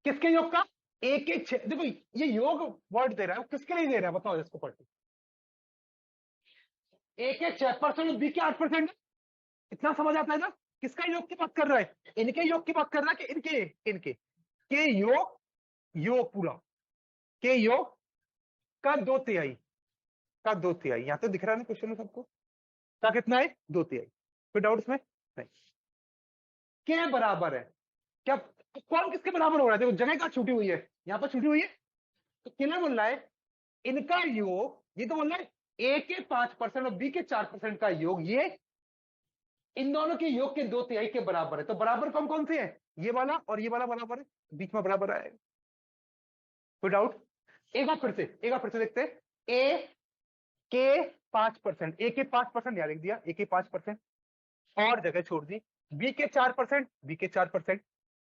किसके योग का, एक के 6, देखो ये योग वर्ड दे रहा है, वो किसके लिए दे रहा है बताओ इसको पढ़ के। ए के 6%, बी के 8%, इतना समझ आता है ना, किसका योग की बात कर रहा है, इनके योग की बात कर रहा है कि इनके, इनके के योग, योग पूरा, के योग का 2/3, का 2/3, यहां तो दिख रहा है ना क्वेश्चन में सबको, का कितना है 2/3, कोई डाउट इसमें नहीं। के बराबर है, क्या कौन किसके बराबर हो रहा है, देखो जगह कहां छूटी हुई है, यहां पर छूटी हुई है, तो क्लियर बोल रहा है इनका योग ये तो बोल रहा है ए के 5% और बी के 4% का योग, ये इन दोनों के योग के 2/3 के बराबर है। तो बराबर कौन कौन से है? ये वाला और ये वाला बराबर है, बीच में बराबर आएगा। कोई डाउट? एक बार फिर से देखते हैं। ए के 5%, ए के 5% यहाँ लिख दिया, ए के 5% और जगह छोड़ दी। बी के 4%, बी के 4%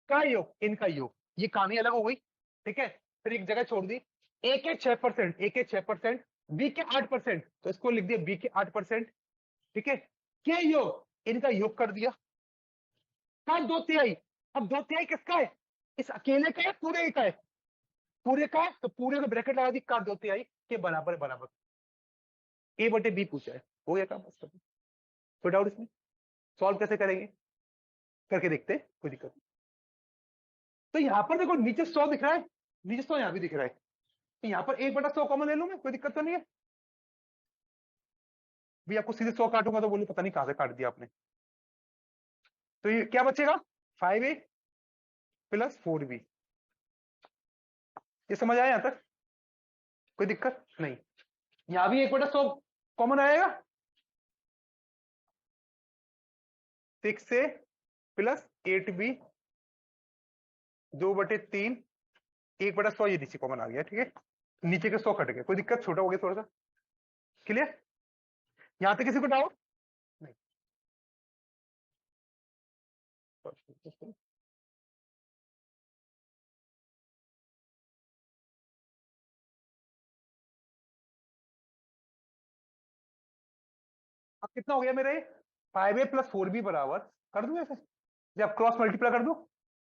का योग, इनका योग, ये कहानी अलग हो गई। ठीक है, फिर एक जगह छोड़ दी। ए के 6%, ए के 6%, बी के 8%, तो इसको लिख दिया बी के 8%। ठीक है, क्या योग, इनका योग कर दिया। का 2/3, अब 2/3 किसका है? इस अकेले का है, पूरे का है? पूरे का है, तो पूरे को ब्रैकेट लगा दी, का 2/3 के बराबर बराबर। ए बटे बी पूछा है, हो गया काम बस। कोई डाउट इसमें? सॉल्व कैसे करेंगे, करके देखते हैं, कोई दिक्कत नहीं। तो यहाँ पर देखो नीचे 100 दिख रहा है, नीचे 100 यहाँ भी दिख रहा है, तो यहाँ पर 1/100 कॉमन ले लूं मैं, कोई दिक्कत तो नहीं है। भी आपको सीधे 100 काटूंगा तो बोले पता नहीं कहां से काट दिया आपने। तो ये क्या बचेगा? 5a plus 4b। ये समझ आया यहां तक? कोई दिक्कत नहीं। यहां भी 1/100 कॉमन आएगा, 6a प्लस 8b 2/3, 1/100 ये नीचे कॉमन आ गया। ठीक है, नीचे के 100 कट गए, कोई दिक्कत, छोटा हो गया थोड़ा सा। क्लियर? यहां तक किसी को डाउट नहीं? अब कितना हो गया मेरे? 5a प्लस 4b बराबर, कर दूं ऐसे, जब क्रॉस मल्टीप्लाई कर दूं,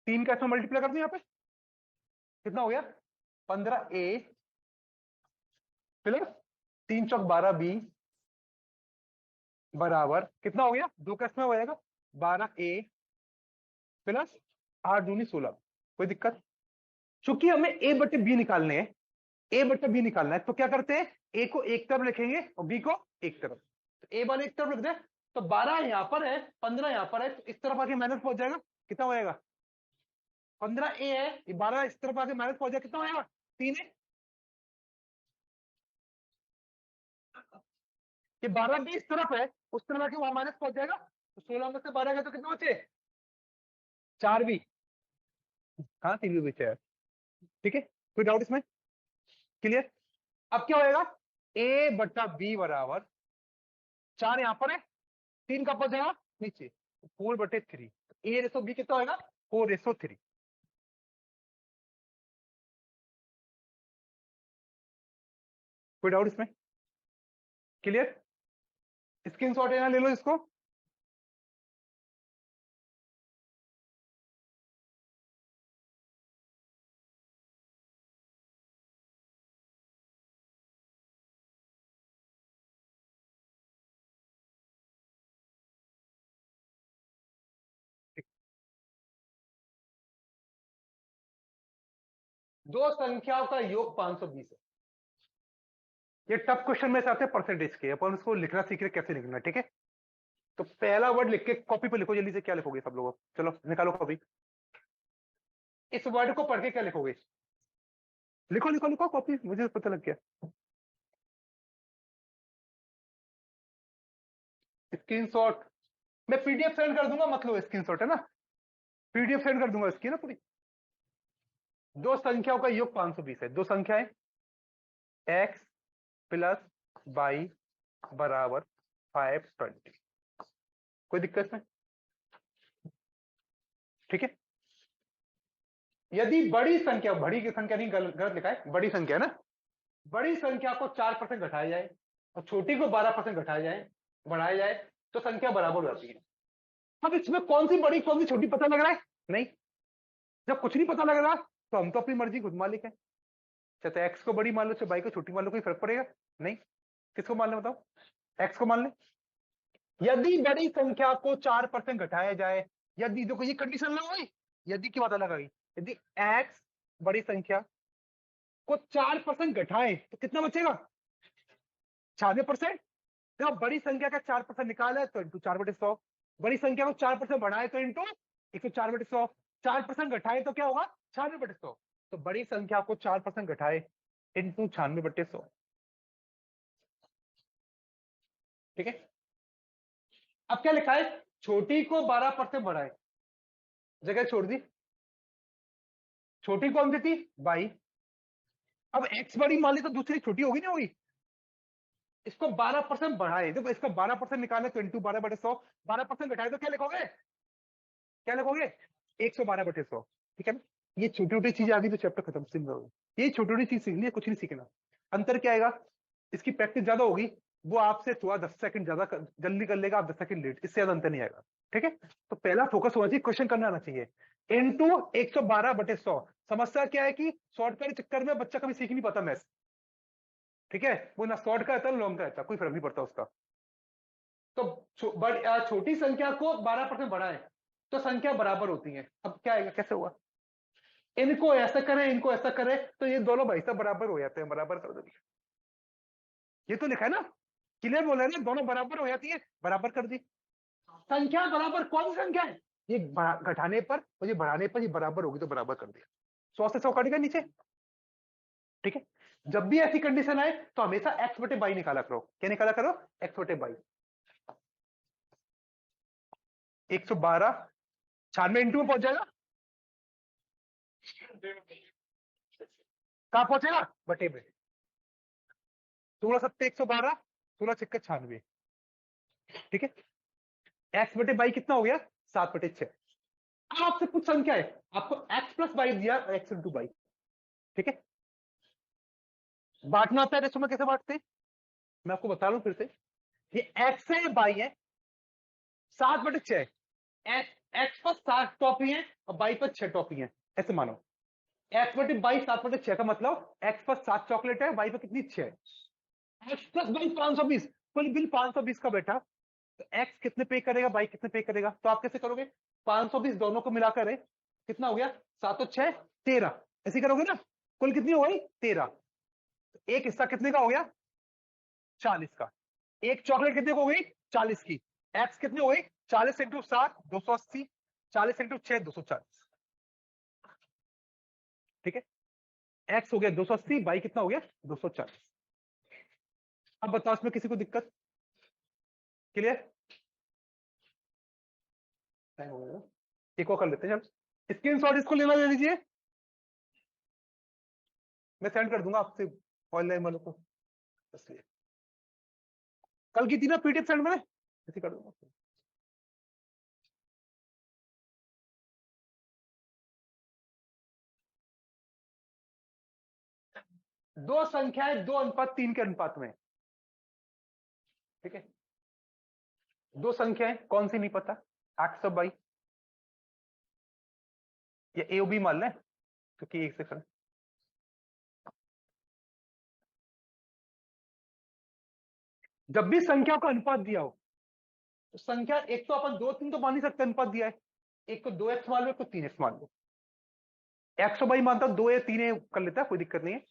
3 का इसमें मल्टीप्लाई कर दूं, यहाँ पे कितना हो गया? 15a प्लस 3 चौक 12b बराबर कितना हो गया? 2 का इसमें हो जाएगा 12a प्लस 8 दूनी 16। कोई दिक्कत? चूंकि हमें a बटे बी निकालने हैं, ए बटे बी निकालना है, तो क्या करते हैं, ए को एक तरफ लिखेंगे और बी को एक तरफ। तो ए वाले एक तरफ लिख दे, तो 12 यहां पर है, 15 यहां पर है, तो इस तरफ आके माइनस पहुंच जाएगा, कितना हो जाएगा? 15a है, ये 12 इस तरफ आके माइनस पहुंच जाएगा, कितना हो जाएगा? 3 है। ये 12 भी इस तरफ है, उस तरफ आके वहां माइनस पहुंच जाएगा, तो 16 में से 12 गया तो कितने बचे? 4 भी, हाँ 3 भी बचे है। ठीक है, कोई डाउट इसमें? क्लियर? अब क्या होएगा? a बटा b बराबर 4 यहां पर है, 3 का पद है नीचे, 4/3, ए रेसो बी कितना होगा? 4/3। कोई डाउट इसमें? क्लियर? स्क्रीनशॉट यहाँ ले लो इसको। दो संख्याओं का योग 520 है। ये टफ क्वेश्चन में से आते हैं परसेंटेज के, अपन उसको लिखना सीख रहे कैसे लिखना है। ठीक है, तो पहला वर्ड लिख के कॉपी पे लिखो जल्दी से, क्या लिखोगे सब लोग? चलो निकालो कॉपी, इस वर्ड को पढ़ के क्या लिखोगे? लिखो लिखो लिखो कॉपी, मुझे पता लग गया। स्क्रीनशॉट मैं पीडीएफ सेंड कर दूंगा, मतलब स्क्रीनशॉट है ना, पीडीएफ सेंड कर दूंगा इसकी ना पूरी। दो संख्याओं का योग 520 है, दो संख्याएं x प्लस वाई बराबर 520। कोई दिक्कत नहीं? ठीक है, यदि बड़ी संख्या, बड़ी की संख्या नहीं, गलत लिखा है, बड़ी संख्या ना, बड़ी संख्या को 4% घटाया जाए और छोटी को 12% घटाया जाए, बढ़ाया जाए, तो संख्या बराबर हो जाती है। अब इसमें कौन सी बड़ी कौन सी छोटी पता लग रहा है? नहीं, जब कुछ नहीं पता लग रहा तो हम तो अपनी मर्जी खुद मालिक है, चाहे तो एक्स को बड़ी मान लो चाहे वाई को छोटी मान लो, कोई फर्क पड़ेगा नहीं। किसको मान ले बताओ? एक्स को मान ले। यदि बड़ी संख्या को 4% घटाया जाए, यदि देखो ये कंडीशन लगा हुई, यदि की बात अलग आ गई, यदि एक्स बड़ी संख्या को 4% घटाए तो कितना बचेगा? 96%। जब बड़ी संख्या का 4% निकाला है तो इंटू 4/100, बड़ी संख्या को 4% बढ़ाए तो इंटू 104/100, 4% घटाए तो क्या होगा? 96/100। तो बड़ी संख्या को 4% घटाए इंटू 96/100। ठीक है, अब क्या लिखा है, छोटी को 12% बढ़ाए, जगह छोड़ दी, छोटी कौन सी थी 22, अब x बड़ी मान ली तो दूसरी छोटी होगी ना होगी, इसको 12% बढ़ाए, देखो इसको 12% निकाले तो इंटू 12/100, 12% घटाए तो क्या लिखोगे, क्या लिखोगे 112/100, ठीक है ना। ये छोटी छोटी चीज आ गई तो चैप्टर खत्म, सिंपल हो गया। ये छोटी छोटी चीज सीखनी है, कुछ नहीं सीखना। अंतर क्या आएगा, इसकी प्रैक्टिस ज्यादा होगी, वो आपसे थोड़ा 10 सेकंड ज्यादा जल्दी कर लेगा, आप 10 सेकंड लेट, इससे ज्यादा अंतर नहीं आएगा, ठीक है। तो पहला फोकस होना चाहिए, क्वेश्चन करना आना चाहिए। इंटू 112/100, समस्या क्या है कि शॉर्टकट के चक्कर में बच्चा कभी सीख नहीं पाता मैथ्स, ठीक है, वो ना शॉर्ट का रहता है लॉन्ग का रहता है, कोई फर्क नहीं पड़ता उसका। तो छोटी संख्या को 12% बढ़ाएं तो संख्या बराबर होती है। अब क्या आएगा, कैसे हुआ, इनको ऐसा करें इनको ऐसा करें तो ये दोनों भाई साहब बराबर हो जाते हैं, बराबर कर दो, ये तो लिखा है ना, क्लियर बोला है ना, दोनों बराबर हो जाती है, बराबर कर दी। संख्या बराबर कौन सी संख्या है, ये घटाने पर और ये बढ़ाने पर ये बराबर होगी तो बराबर कर दिया, 100 से 100 कटेगा नीचे, ठीक है। जब भी ऐसी कंडीशन आए तो हमेशा x/22 निकाला करो, क्या निकाला करो, x/22, 112 96 इंटू में पहुंच जाएगा, कहां पहुंचेगा, बटे में, 16 × 7 112, 16 × 6 96, ठीक है। x/22 कितना हो गया, 7/6। अब आपसे कुछ संख्या है, आपको x+22 दिया, x × 22, ठीक है। बांटना आता है रेशो में, कैसे बांटते हैं मैं आपको बता रहा हूं फिर से, ये x है, y है, 7/6, x पर 7 टॉपी है और y पर 6 टॉपी है, ऐसे मानो x/22 7/6 का मतलब x पर 7 चॉकलेट है, y पर कितनी 6, x+22 520, कुल बिल 520 का बैठा, तो x कितने पे करेगा, y कितने पे करेगा, तो आप कैसे करोगे, 520 दोनों को मिलाकर है कितना हो गया, 7 और 6 13, ऐसे करोगे ना, कुल कितनी हो गई 13, तो एक हिस्सा कितने का हो गया 40 का, एक चॉकलेट कितने को हो गई 40 की, x कितनी हो गई 40 × 7 280, 40 × 6 240, ठीक है, x हो गया 280, y कितना हो गया 240। अब बताओ इसमें किसी को दिक्कत, क्लियर, एक और कर लेते हैं, चल स्क्रीनशॉट इसको लेना ले लीजिए, मैं सेंड कर दूंगा आपसे ऑनलाइन वालों को, इसलिए कल की थी ना पीडीएफ सेंड मैंने, ऐसे कर दूंगा। दो संख्याएं 2:3 के अनुपात में, ठीक है, दो संख्याएं कौन सी नहीं पता, x और y, या ए बी मान लें क्योंकि एक से करें, जब भी संख्या का अनुपात दिया हो तो संख्या एक तो अपन 2 3 तो मान नहीं सकते, अनुपात दिया है, एक को 2x मान लो, एक को 3x मान लो, x और y मानता 2 या 3 कर लेता है, कोई दिक्कत नहीं है।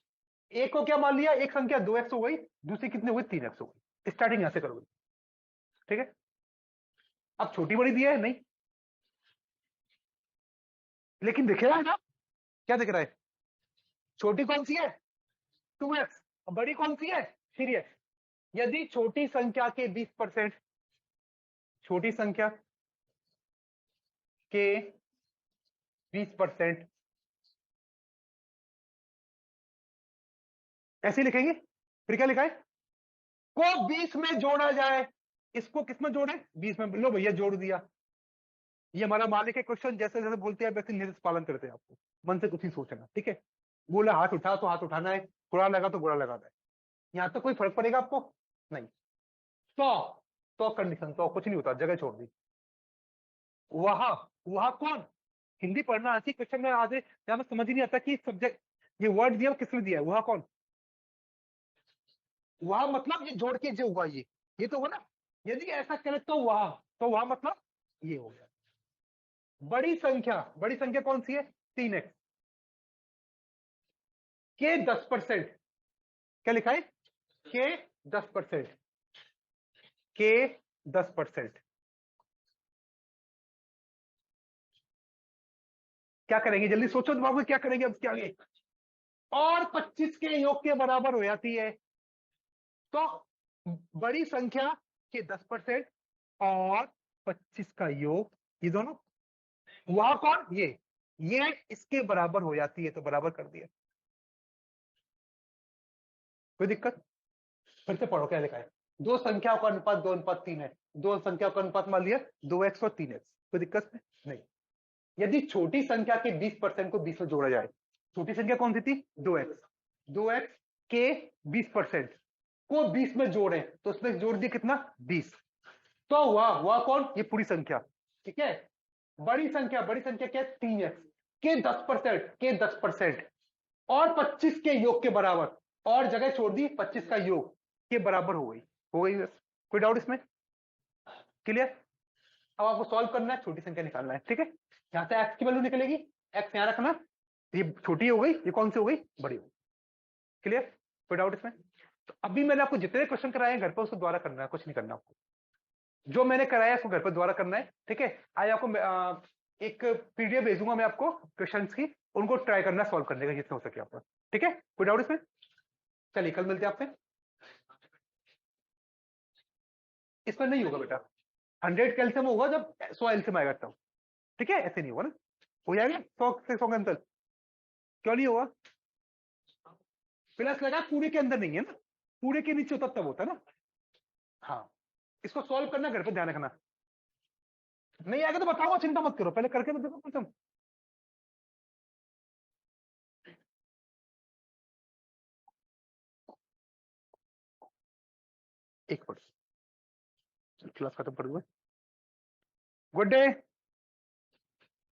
एक को क्या मान लिया, एक संख्या 2x हो गई, दूसरी कितनी हो गई 3x हो गई, स्टार्टिंग यहां से करोगे, ठीक है। अब छोटी बड़ी दिया है नहीं, लेकिन दिख रहा है ना, क्या दिख रहा है, छोटी कौन सी है 2x, बड़ी कौन सी है 3x। यदि छोटी संख्या के 20%, छोटी संख्या के 20% ऐसे लिखेंगे, फिर क्या लिखा है, को 20 में जोड़ा जाए, इसको किस में जोड़े 20 में, लो भैया जोड़ दिया, ये हमारा मालिक है, क्वेश्चन जैसे जैसे बोलते हैं वैसे निर्देश पालन करते हैं, आपको मन से कुछ नहीं सोचना, ठीक है। बोला हाथ उठा तो हाथ उठाना है, बुरा लगा तो बुरा लगाना है, यहां तो कोई फर्क पड़ेगा आपको नहीं। तो कंडीशन तो कुछ नहीं होता, जगह छोड़ दी, वहां वहां कौन, हिंदी पढ़ना आती क्वेश्चन में आज यहां समझ ही नहीं आता कि सब्जेक्ट ये वर्ड दिया किसने दिया है, वहां कौन, वहां मतलब ये जोड़ के जो हुआ ये तो हुआ ना, यदि ऐसा करे तो वहां मतलब ये हो गया। बड़ी संख्या कौन सी है 3x के 10%, क्या लिखा है के 10%, के 10%, क्या करेंगे जल्दी सोचो दिमाग में, क्या करेंगे अब, क्या आगे, और 25 के योग के बराबर हो जाती है, तो बड़ी संख्या के 10% और 25 का योग, ये दोनों, वह कौन, ये इसके बराबर हो जाती है, तो बराबर कर दिया। कोई दिक्कत? फिर से पढ़ो क्या लिखा है। दो संख्याओं का अनुपात 2:3 है, दो संख्याओं का अनुपात मान लिया 2x और 3x, कोई दिक्कत नहीं। यदि छोटी संख्या के 20% को 20 में जोड़ा जाए, छोटी संख्या कौन सी थी, 2x, 2x के 20% को 20 में जोड़े, तो उसमें जोड़ दिया कितना, 20, तो हुआ कौन, ये पूरी संख्या, ठीक है। बड़ी संख्या क्या है, 3x के 10% और 25 के योग के बराबर, और जगह छोड़ दी 25 का योग के बराबर हो गई बस। कोई डाउट इसमें? क्लियर? अब आपको सॉल्व करना है, छोटी संख्या निकालना है, ठीक है। यहां से x की वैल्यू निकलेगी, x यहां रखना, ये छोटी हो गई, ये कौन सी हो गई, बड़ी हो गई। क्लियर? कोई डाउट इसमें? तो अभी मैंने आपको जितने क्वेश्चन कराए हैं घर पर उसको द्वारा करना है, कुछ नहीं करना आपको, जो मैंने कराया उसको घर पर द्वारा करना है, ठीक है। आज आपको एक पीडीएफ भेजूंगा मैं आपको क्वेश्चंस की, उनको ट्राई करना सॉल्व करने का जितना हो सके आपको, ठीक है। कोई डाउट इसमें? चलिए कल मिलते हैं आपसे। इसमें नहीं होगा बेटा, 100 कैल्शियम होगा जब 100 एल्शियम आएगा तब, ठीक है, ऐसे नहीं होगा ना, हो जाएगा 100 से 100 के अंदर, क्यों नहीं होगा, प्लस लगा पूरे के अंदर नहीं है ना, पूरे के नीचे होता तब होता है ना। हाँ, इसको सॉल्व करना घर पे, ध्यान रखना, नहीं आएगा तो बताओ, चिंता मत करो, पहले करके तो देखो तुम। एक मिनट, क्लास खत्म कर दूंगा। Good day.